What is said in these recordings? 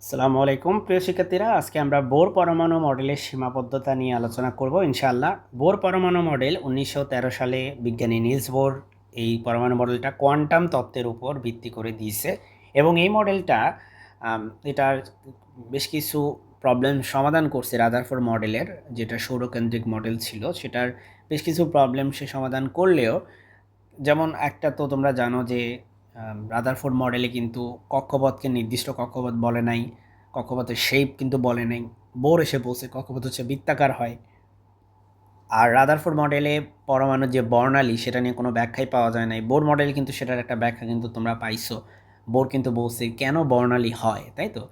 আসসালামু আলাইকুম প্রিয় শিক্ষার্থীরা, আজকে আমরা বোর পরমাণু মডেলের সীমাবদ্ধতা নিয়ে আলোচনা করব ইনশাআল্লাহ। বোর পরমাণু মডেল 1913 সালে বিজ্ঞানী নিলস বোর এই পরমাণু মডেলটা কোয়ান্টাম তত্ত্বের উপর ভিত্তি করে দিয়েছে এবং এই মডেলটা এটার বেশ কিছু প্রবলেম সমাধান করছে। রাদারফোর্ড মডেলের যেটা সৌরকেন্দ্রিক মডেল ছিল সেটার বেশ কিছু প্রবলেম সে সমাধান করলেও, যেমন একটা তো তোমরা জানো যে রাদারফোর্ড মডেলে কিন্তু কক্ষপথকে নির্দিষ্ট কক্ষপথ বলে নাই, কক্ষপথের শেপ কিন্তু বলে নাই। বোর এসে বলছে কক্ষপথ হচ্ছে বৃত্তাকার হয়। আর রাদারফোর্ড মডেলে পরমাণুর যে বর্ণালী সেটা নিয়ে কোনো ব্যাখ্যাই পাওয়া যায় নাই। বোর মডেলে কিন্তু সেটার একটা ব্যাখ্যা কিন্তু তোমরা পাইছো। বোর কিন্তু বলছে কেন বর্ণালী হয়, তাই তো।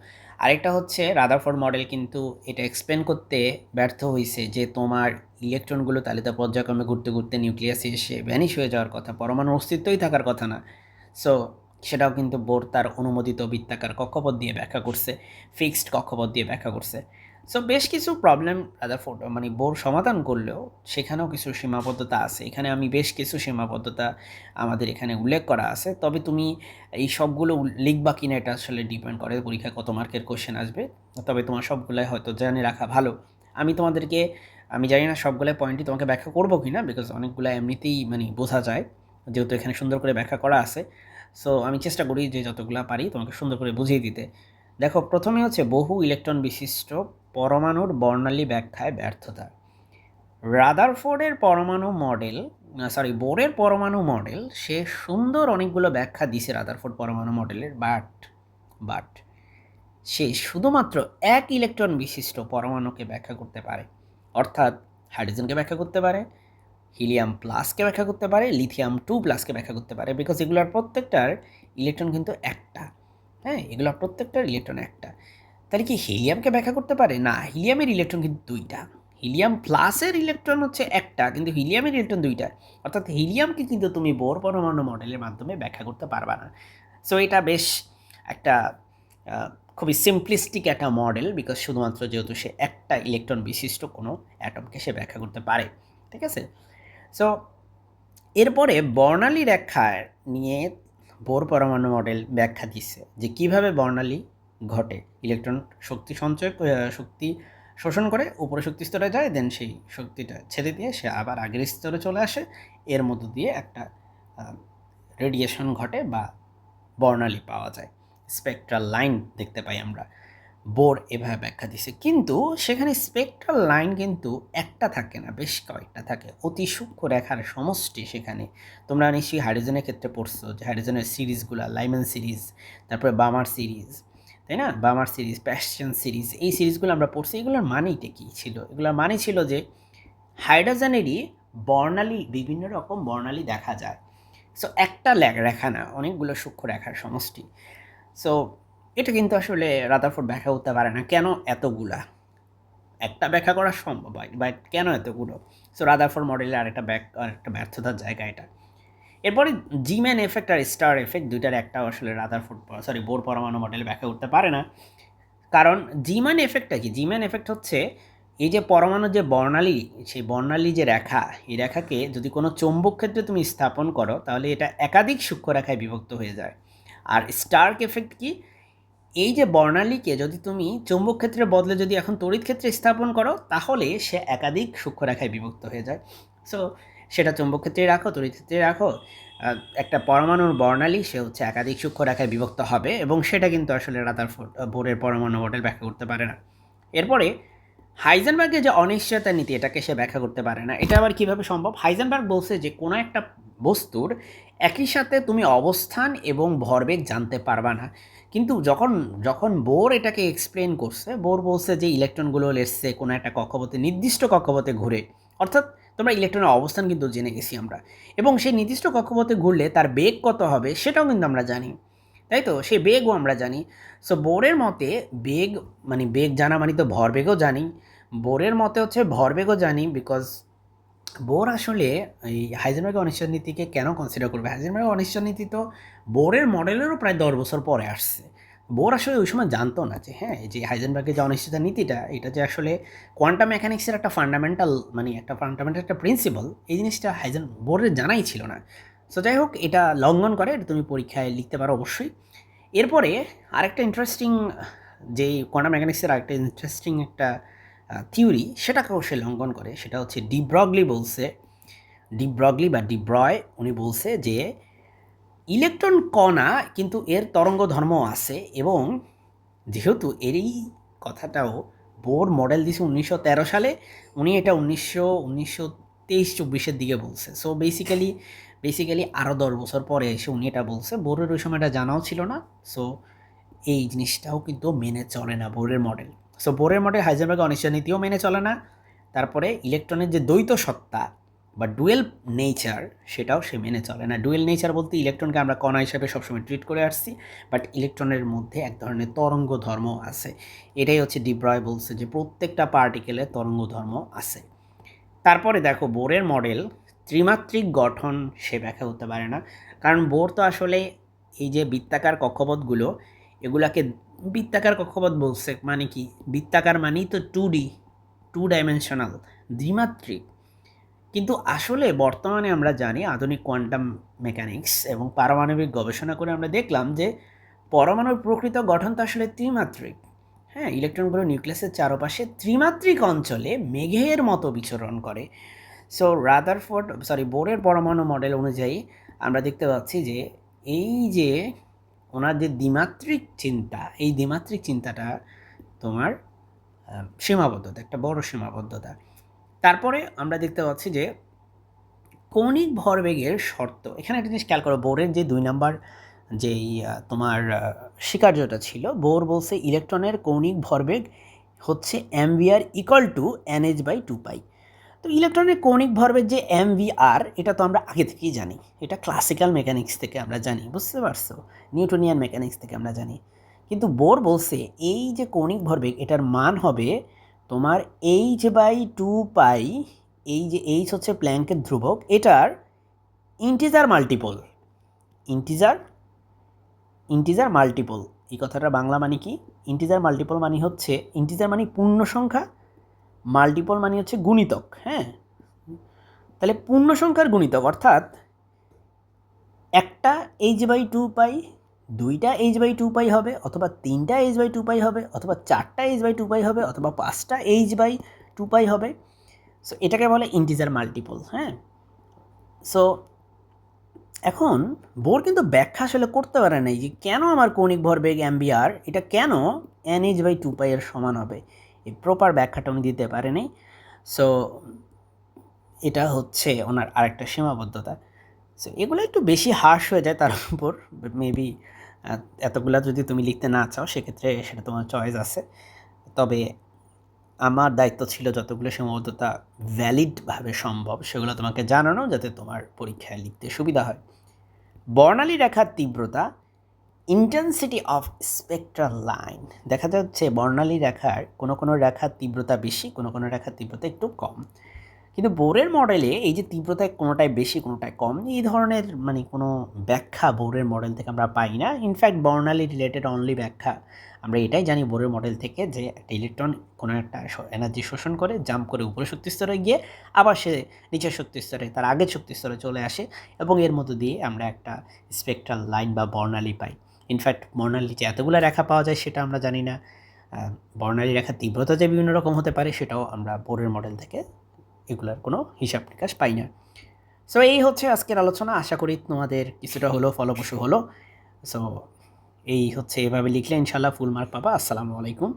আরেকটা হচ্ছে রাদারফোর্ড মডেল কিন্তু এটা এক্সপ্লেন করতে ব্যর্থ হয়েছে যে তোমার ইলেকট্রনগুলো তালিকা পর্যায়ক্রমে ঘুরতে ঘুরতে নিউক্লিয়াসে এসে ভ্যানিশ হয়ে যাওয়ার কথা, পরমাণুর অস্তিত্বই থাকার কথা না। সো সেটাও কিন্তু বোর তার অনুমোদিত বৃত্তাকার কক্ষপথ দিয়ে ব্যাখ্যা করছে, ফিক্সড কক্ষপথ দিয়ে ব্যাখ্যা করছে। সো বেশ কিছু প্রবলেম রাদারফোর্ড মানে বোর সমাধান করলেও সেখানেও কিছু সীমাবদ্ধতা আছে। এখানে আমি বেশ কিছু সীমাবদ্ধতা আমাদের এখানে উল্লেখ করা আছে। তবে তুমি এই সবগুলো লিখবা কিনা এটা আসলে ডিপেন্ড করে পরীক্ষায় কত মার্কের কোশ্চেন আসবে। তবে তোমার সবগুলাই হয়তো জেনে রাখা ভালো। আমি তোমাদেরকে আমি জানি না সবগুলাই পয়েন্টই তোমাকে ব্যাখ্যা করবো কিনা, বিকজ অনেকগুলো এমনিতেই মানে বোঝা যায় যেহেতু এখানে সুন্দর করে ব্যাখ্যা করা আছে। সো আমি চেষ্টা করি যে যতগুলো পারি তোমাকে সুন্দর করে বুঝিয়ে দিতে। দেখো, প্রথমে হচ্ছে বহু ইলেকট্রন বিশিষ্ট পরমাণুর বর্ণালী ব্যাখ্যায় ব্যর্থতা। রাদারফোর্ডের পরমাণু মডেল, বোরের পরমাণু মডেল, সে সুন্দর অনেকগুলো ব্যাখ্যা দিছে রাদারফোর্ড পরমাণু মডেলের, বাট সে শুধুমাত্র এক ইলেকট্রন বিশিষ্ট পরমাণুকে ব্যাখ্যা করতে পারে। অর্থাৎ হাইড্রোজেনকে ব্যাখ্যা করতে পারে, হিলিয়াম প্লাসকে ব্যাখ্যা করতে পারে, লিথিয়াম 2 প্লাসকে ব্যাখ্যা করতে পারে, বিকজ এগুলোর প্রত্যেকটার ইলেকট্রন কিন্তু একটা। হ্যাঁ, এগুলোর প্রত্যেকটার ইলেকট্রন একটা। তাহলে কি হিলিয়ামকে ব্যাখ্যা করতে পারে? না, হিলিয়ামের ইলেকট্রন কিন্তু দুইটা। হিলিয়াম প্লাসের ইলেকট্রন হচ্ছে একটা, কিন্তু হিলিয়ামের ইলেকট্রন দুইটা। অর্থাৎ হিলিয়ামকে কিন্তু তুমি বোর পরমাণু মডেলের মাধ্যমে ব্যাখ্যা করতে পারবা না। সো এটা বেশ একটা খুবই সিম্পলিস্টিক একটা মডেল, বিকজ শুধুমাত্র যেহেতু সে একটা ইলেকট্রন বিশিষ্ট কোনো অ্যাটমকে সে ব্যাখ্যা করতে পারে। ঠিক আছে। সো এরপরে বর্ণালী রেখার নিয়ে বোর পরমাণু মডেল ব্যাখ্যা দিচ্ছে যে কিভাবে বর্ণালী ঘটে। ইলেকট্রন শক্তি শোষণ করে উপরে শক্তি স্তরে যায়, দেন সেই শক্তিটা ছেড়ে দিয়ে সে আবার আগের স্তরে চলে আসে। এর মধ্য দিয়ে একটা রেডিয়েশন ঘটে বা বর্ণালী পাওয়া যায়, স্পেকট্রাল লাইন দেখতে পাই আমরা। বোর এভাবে ব্যাখ্যা দিছে, কিন্তু সেখানে স্পেকট্রাল লাইন কিন্তু একটা থাকে না, বেশ কয়েকটা থাকে, অতি সূক্ষ্ম রেখার সমষ্টি সেখানে। তোমরা নিশ্চয়ই হাইড্রোজেনের ক্ষেত্রে পড়ছো যে হাইড্রোজেনের সিরিজগুলা, লাইম্যান সিরিজ, তারপরে বামার সিরিজ, তাই না, বামার সিরিজ, প্যাশন সিরিজ, এই সিরিজগুলো আমরা পড়ছি। এগুলোর মানেটা কী ছিল? এগুলোর মানে ছিল যে হাইড্রোজেনেরই বর্ণালী, বিভিন্ন রকম বর্ণালী দেখা যায়। সো একটা রেখা না, অনেকগুলো সূক্ষ্ম রেখার সমষ্টি। সো এটা কিন্তু আসলে রাদারফোর্ড ব্যাখ্যা করতে পারে না কেন এতগুলা। একটা ব্যাখ্যা করা সম্ভব হয়, বাট কেন এতগুলো? সো রাদারফোর্ড মডেলের আরেকটা ব্যর্থতার জায়গা এটা। এরপরে জিম্যান এফেক্ট আর স্টার এফেক্ট দুইটার একটা আসলে বোর পরমাণু মডেলে ব্যাখ্যা করতে পারে না। কারণ জিম্যান এফেক্টটা কি? জিম্যান এফেক্ট হচ্ছে এই যে পরমাণুর যে বর্ণালী, সেই বর্ণালী যে রেখা, এই রেখাকে যদি কোনো চৌম্বক ক্ষেত্রে তুমি স্থাপন করো তাহলে এটা একাধিক সূক্ষ্ম রেখায় বিভক্ত হয়ে যায়। আর স্টার্ক এফেক্ট কি? এই যে বর্ণালীকে যদি তুমি চৌম্বক ক্ষেত্রের বদলে যদি এখন তড়িৎ ক্ষেত্রে স্থাপন করো তাহলে সে একাধিক সূক্ষ্ম রেখায় বিভক্ত হয়ে যায়। সো সেটা চৌম্বক ক্ষেত্রে রাখো, তড়িৎ ক্ষেত্রে রাখো, একটা পরমাণুর বর্ণালী সে হচ্ছে একাধিক সূক্ষ্ম রেখায় বিভক্ত হবে, এবং সেটা কিন্তু আসলে বোরের পরমাণু মডেল ব্যাখ্যা করতে পারে না। এরপরে হাইজেনবার্গের যে অনিশ্চয়তা নীতি, এটাকে সে ব্যাখ্যা করতে পারে না। এটা আবার কীভাবে সম্ভব? হাইজেনবার্গ বলছে যে কোনো একটা বস্তুর একই সাথে তুমি অবস্থান এবং ভরবেগ জানতে পারবা না। কিন্তু যখন যখন বোর এটাকে এক্সপ্লেন করছে, বোর বলছে যে ইলেকট্রনগুলো লেসছে কোনো একটা কক্ষপথে, নির্দিষ্ট কক্ষপথে ঘুরে। অর্থাৎ তোমরা ইলেকট্রনের অবস্থান কিন্তু জেনে গেছি আমরা, এবং সেই নির্দিষ্ট কক্ষপথে ঘুরলে তার বেগ কত হবে সেটাও কিন্তু আমরা জানি, তাই তো? সেই বেগও আমরা জানি। সো বোরের মতে বেগ, মানে বেগ জানা মানে তো ভরবেগও জানি। বোরের মতে হচ্ছে ভরবেগও জানি, বিকজ বোর আসলে এই হাইজেনবার্গের অনিশ্চয়তা নীতিকে কেন কনসিডার করবে? হাইজেনবার্গের অনিশ্চয়তা নীতি তো বোরের মডেলেরও প্রায় 10 বছর পরে আসছে। বোর আসলে ওই সময় জানতো না যে হ্যাঁ, এই যে হাইজেনবার্গের যে অনিশ্চয়তা নীতিটা, এটা যে আসলে কোয়ান্টাম মেকানিক্সের একটা ফান্ডামেন্টাল, মানে একটা ফান্ডামেন্টাল একটা প্রিন্সিপাল, এই জিনিসটা বোরের জানাই ছিল না। সো যাই হোক, এটা লঙ্ঘন করে, এটা তুমি পরীক্ষায় লিখতে পারো অবশ্যই। এরপরে আরেকটা ইন্টারেস্টিং যেই কোয়ান্টাম মেকানিক্সের আরেকটা ইন্টারেস্টিং একটা থিওরি সেটাকেও সে লঙ্ঘন করে, সেটা হচ্ছে ডি ব্রগলি বলছে, ডি ব্রগলি বা ডি ব্রয়, উনি বলছে যে ইলেকট্রন কণা কিন্তু এর তরঙ্গ ধর্ম আছে, এবং যেহেতু এরই কথাটাও বোর মডেল দিছে 1913 সালে, উনি এটা 1923-24 দিকে বলছে। সো বেসিক্যালি আরও 10 বছর পরে এসে উনি এটা বলছে। বোরের ওই সময় এটা জানাও ছিল না। সো এই জিনিসটাও কিন্তু মেনে চলে না বোরের মডেল। সো বোরের মডেল হাইজেনবার্গের অনিশ্চয় নীতিও মেনে চলে না। তারপরে ইলেকট্রনের যে দ্বৈত সত্তা বা ডুয়েল নেচার, সেটাও সে মেনে চলে না। ডুয়েল নেচার বলতে ইলেকট্রনকে আমরা কণা হিসাবে সবসময় ট্রিট করে আসছি, বাট ইলেকট্রনের মধ্যে এক ধরনের তরঙ্গ ধর্ম আছে। এটাই হচ্ছে ডি ব্রয় বলছে যে প্রত্যেকটা পার্টিকেলের তরঙ্গ ধর্ম আছে। তারপরে দেখো বোরের মডেল ত্রিমাত্রিক গঠন সে ব্যাখ্যা করতে পারে না, কারণ বোর তো আসলে এই যে বৃত্তাকার কক্ষপথগুলো, এগুলাকে বৃত্তাকার কক্ষপথ বলছে মানে কি, বৃত্তাকার মানেই তো 2D, 2 ডাইমেনশনাল, দ্বিমাত্রিক। কিন্তু আসলে বর্তমানে আমরা জানি আধুনিক কোয়ান্টাম মেকানিক্স এবং পারমাণবিক গবেষণা করে আমরা দেখলাম যে পরমাণুর প্রকৃত গঠন তো আসলে ত্রিমাত্রিক। হ্যাঁ, ইলেকট্রনগুলো নিউক্লিয়াসের চারপাশে ত্রিমাত্রিক অঞ্চলে মেঘের মতো বিচরণ করে। সো বোরের পরমাণু মডেল অনুযায়ী আমরা দেখতে পাচ্ছি যে এই যে ওনার যে দ্বিমাত্রিক চিন্তা, এই দ্বিমাত্রিক চিন্তাটা তোমার সীমাবদ্ধতা, একটা বড় সীমাবদ্ধতা। তারপরে আমরা দেখতে পাচ্ছি যে কৌণিক ভরবেগের শর্ত, এখানে একটা জিনিস খেয়াল করো, বোরের যে 2 নাম্বার যেই তোমার স্বীকার্যটা ছিল, বোর বলছে ইলেকট্রনের কৌণিক ভরবেগ হচ্ছে mvr ইকুয়াল টু nh/2π। তো ইলেকট্রনের কৌণিক ভরবেগ যে mvr, এটা তো আমরা আগে থেকেই জানি, এটা ক্লাসিক্যাল মেকানিক্স থেকে আমরা জানি, বুঝতে পারছো, নিউটনিয়ান মেকানিক্স থেকে আমরা জানি। কিন্তু বোর বলছে এই যে কৌণিক ভরবেগ, এটার মান হবে তোমার h/2π, এই যে h হচ্ছে প্ল্যাঙ্কের ধ্রুবক, এটার ইন্টিজার মাল্টিপল। ইন্টিজার মাল্টিপল, এই কথাটা বাংলা মানে কি? ইন্টিজার মাল্টিপল মানে হচ্ছে, ইন্টিজার মানে পূর্ণ সংখ্যা, মাল্টিপল মানে হচ্ছে গুণিতক। হ্যাঁ, তাহলে পূর্ণ সংখ্যার গুণিতক, অর্থাৎ একটা h/2π, দুইটা h/2π হবে, অথবা তিনটা h/2π হবে, অথবা চারটা h/2π হবে, অথবা পাঁচটা h/2π হবে। সো এটাকে বলে ইন্টিজার মাল্টিপল। হ্যাঁ, সো এখন বোর কিন্তু ব্যাখ্যা আসলে করতে পারে নাই যে কেন আমার কৌণিক ভরবেগ mvr এটা কেন nh/2π এর সমান হবে, এই প্রপার ব্যাখ্যাটা উনি দিতে পারেনি। সো এটা হচ্ছে ওনার আরেকটা সীমাবদ্ধতা। সো এগুলো একটু বেশি হার্শ হয়ে যায় তার উপর, মেবি এতগুলা যদি তুমি লিখতে না চাও সেক্ষেত্রে সেটা তোমার চয়েস আছে। তবে আমার দায়িত্ব ছিল যতগুলো সীমাবদ্ধতা ভ্যালিডভাবে সম্ভব সেগুলো তোমাকে জানানো, যাতে তোমার পরীক্ষায় লিখতে সুবিধা হয়। বর্ণালী রেখার তীব্রতা, ইন্টেন্সিটি অফ স্পেকট্রাল লাইন, দেখা যাচ্ছে বর্ণালী রেখার কোনো রেখার তীব্রতা বেশি, কোনো রেখার তীব্রতা একটু কম। কিন্তু বোরের মডেলে এই যে তীব্রতায় কোনোটায় বেশি কোনোটায় কম, এই ধরনের মানে কোনো ব্যাখ্যা বোরের মডেল থেকে আমরা পাই না। ইনফ্যাক্ট বর্ণালী রিলেটেড অনলি ব্যাখ্যা আমরা এটাই জানি বোরের মডেল থেকে, যে একটা ইলেকট্রন কোনো একটা এনার্জি শোষণ করে জাম্প করে উপরে শক্তি স্তরে গিয়ে আবার সে নিচের শক্তি স্তরে, তার আগের শক্তি স্তরে চলে আসে, এবং এর মধ্য দিয়ে আমরা একটা স্পেকট্রাল লাইন বা বর্ণালী পাই। ইনফ্যাক্ট বর্ণালী যে এতগুলো রেখা পাওয়া যায় সেটা আমরা জানি না। বর্ণালী রেখার তীব্রতা যে বিভিন্ন রকম হতে পারে সেটাও আমরা বোরের মডেল থেকে এগুলার কোনো হিসাব নিকাশ পাই না। সো এই হচ্ছে আজকের আলোচনা, আশা করি তোমাদের কিছুটা হলেও ফলপ্রসূ হলো। সো এই হচ্ছে, এভাবে লিখলে ইনশাল্লাহ ফুল মার্ক পাবা। আসসালামু আলাইকুম।